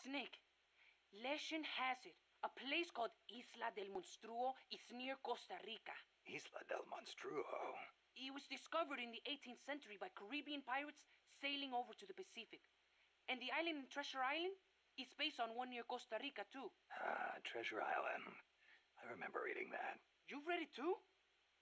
Snake, legend has it, a place called Isla del Monstruo is near Costa Rica. Isla del Monstruo? It was discovered in the 18th century by Caribbean pirates sailing over to the Pacific. And the island in Treasure Island is based on one near Costa Rica, too. Ah, Treasure Island. I remember reading that. You've read it, too?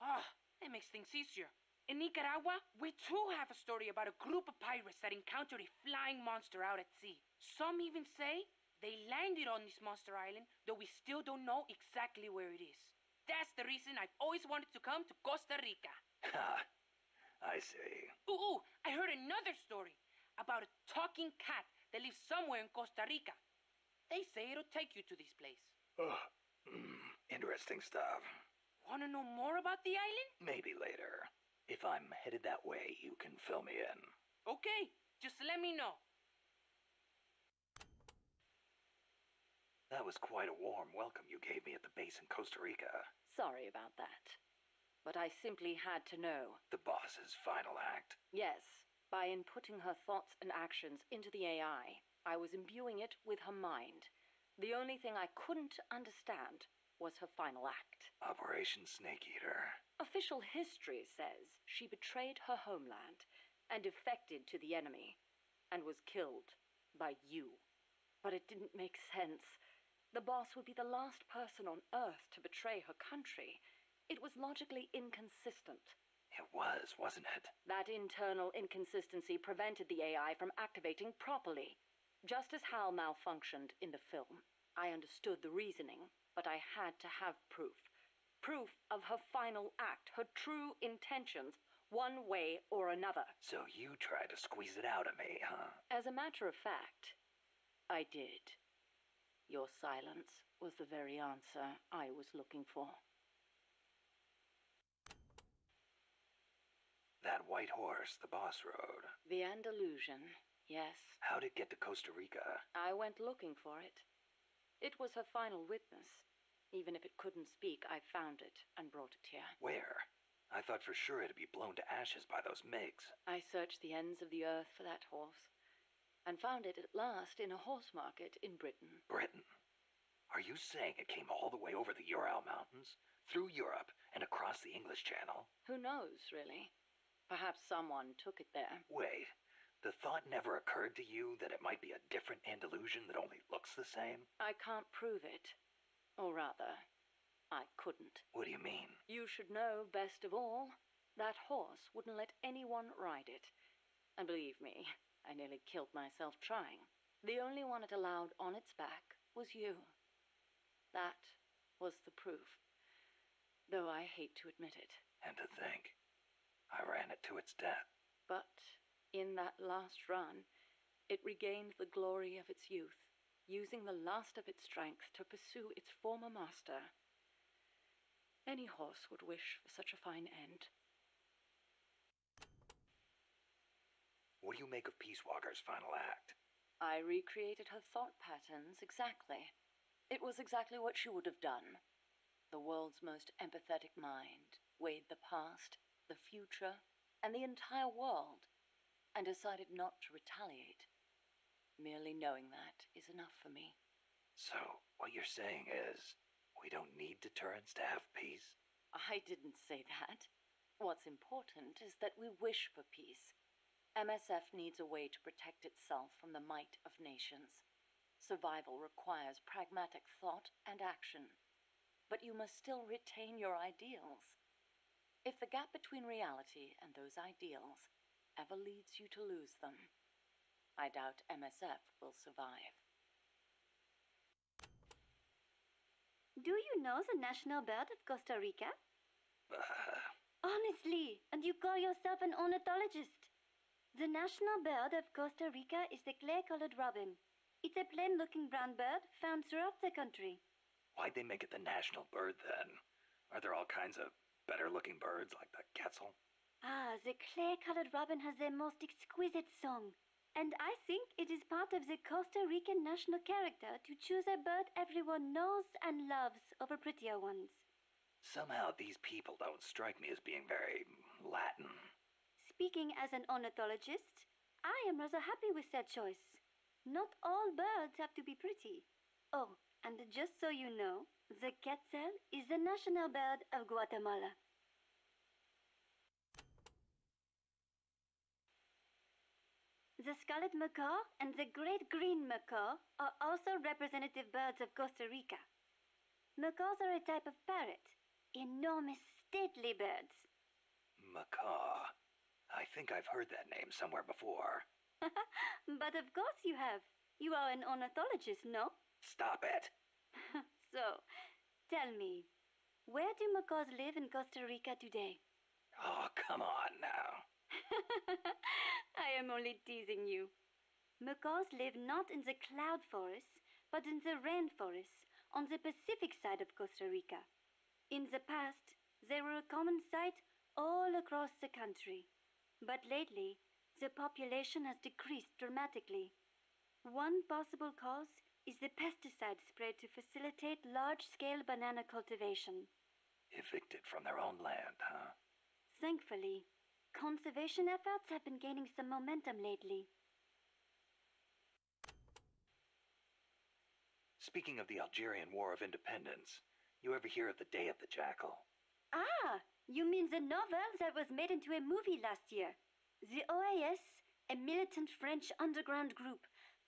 Ah, that makes things easier. In Nicaragua, we too have a story about a group of pirates that encountered a flying monster out at sea. Some even say they landed on this monster island, though we still don't know exactly where it is. That's the reason I've always wanted to come to Costa Rica. Ha! I see. Ooh, I heard another story about a talking cat that lives somewhere in Costa Rica. They say it'll take you to this place. Oh, interesting stuff. Want to know more about the island? Maybe later. If I'm headed that way, you can fill me in. Okay, just let me know. That was quite a warm welcome you gave me at the base in Costa Rica. Sorry about that. But I simply had to know. The boss's final act. Yes, by inputting her thoughts and actions into the AI, I was imbuing it with her mind. The only thing I couldn't understand was her final act. Operation Snake Eater. Official history says she betrayed her homeland and defected to the enemy and was killed by you. But it didn't make sense. The boss would be the last person on Earth to betray her country. It was logically inconsistent. It was, wasn't it? That internal inconsistency prevented the AI from activating properly. Just as Hal malfunctioned in the film. I understood the reasoning, but I had to have proof. Proof of her final act, her true intentions, one way or another. So you tried to squeeze it out of me, huh? As a matter of fact, I did. Your silence was the very answer I was looking for. That white horse the boss rode. The Andalusian, yes. How'd it get to Costa Rica? I went looking for it. It was her final witness. Even if it couldn't speak, I found it and brought it here. Where? I thought for sure it'd be blown to ashes by those MiGs. I searched the ends of the earth for that horse, and found it at last in a horse market in Britain. Britain? Are you saying it came all the way over the Ural Mountains, through Europe, and across the English Channel? Who knows, really? Perhaps someone took it there. Wait, the thought never occurred to you that it might be a different Andalusian that only looks the same? I can't prove it. Or rather, I couldn't. What do you mean? You should know best of all. That horse wouldn't let anyone ride it. And believe me, I nearly killed myself trying. The only one it allowed on its back was you. That was the proof. Though I hate to admit it. And to think, I ran it to its death. But in that last run, it regained the glory of its youth, using the last of its strength to pursue its former master. Any horse would wish for such a fine end. What do you make of Peace Walker's final act? I recreated her thought patterns exactly. It was exactly what she would have done. The world's most empathetic mind weighed the past, the future, and the entire world, and decided not to retaliate. Merely knowing that is enough for me. So, what you're saying is, we don't need deterrence to have peace? I didn't say that. What's important is that we wish for peace. MSF needs a way to protect itself from the might of nations. Survival requires pragmatic thought and action. But you must still retain your ideals. If the gap between reality and those ideals ever leads you to lose them, I doubt MSF will survive. Do you know the national bird of Costa Rica? Honestly, and you call yourself an ornithologist? The national bird of Costa Rica is the clay-colored robin. It's a plain-looking brown bird found throughout the country. Why'd they make it the national bird then? Are there all kinds of better-looking birds like the quetzal? Ah, the clay-colored robin has the most exquisite song. And I think it is part of the Costa Rican national character to choose a bird everyone knows and loves over prettier ones. Somehow these people don't strike me as being very Latin. Speaking as an ornithologist, I am rather happy with that choice. Not all birds have to be pretty. Oh, and just so you know, the quetzal is the national bird of Guatemala. The scarlet macaw and the great green macaw are also representative birds of Costa Rica. Macaws are a type of parrot, enormous, stately birds. Macaw. I think I've heard that name somewhere before. But of course you have. You are an ornithologist, no? Stop it. So, tell me, where do macaws live in Costa Rica today? Oh, come on now. I am only teasing you. Macaws live not in the cloud forests, but in the rainforests on the Pacific side of Costa Rica. In the past, they were a common sight all across the country. But lately, the population has decreased dramatically. One possible cause is the pesticide sprayed to facilitate large-scale banana cultivation. Evicted from their own land, huh? Thankfully, conservation efforts have been gaining some momentum lately. Speaking of the Algerian War of Independence, you ever hear of the Day of the Jackal? Ah, you mean the novel that was made into a movie last year? The OAS, a militant French underground group,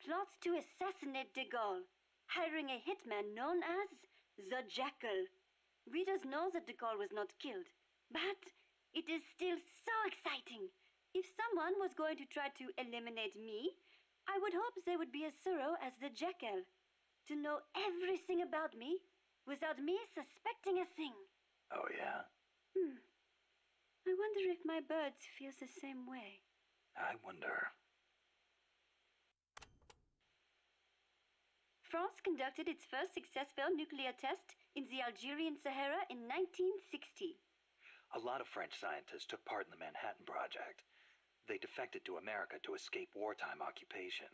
plots to assassinate de Gaulle, hiring a hitman known as the Jackal. Readers know that de Gaulle was not killed, but it is still so exciting. If someone was going to try to eliminate me, I would hope they would be as thorough as the Jackal, to know everything about me without me suspecting a thing. Oh, yeah? I wonder if my birds feel the same way. I wonder. France conducted its first successful nuclear test in the Algerian Sahara in 1960. A lot of French scientists took part in the Manhattan Project. They defected to America to escape wartime occupation.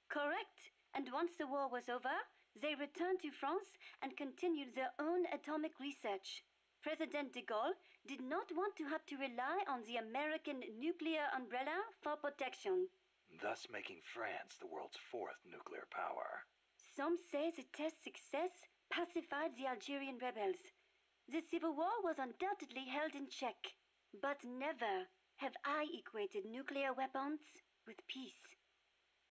Correct. And once the war was over, they returned to France and continued their own atomic research. President de Gaulle did not want to have to rely on the American nuclear umbrella for protection, Thus making France the world's fourth nuclear power. some say the test's success pacified the Algerian rebels. The civil war was undoubtedly held in check, but never have I equated nuclear weapons with peace.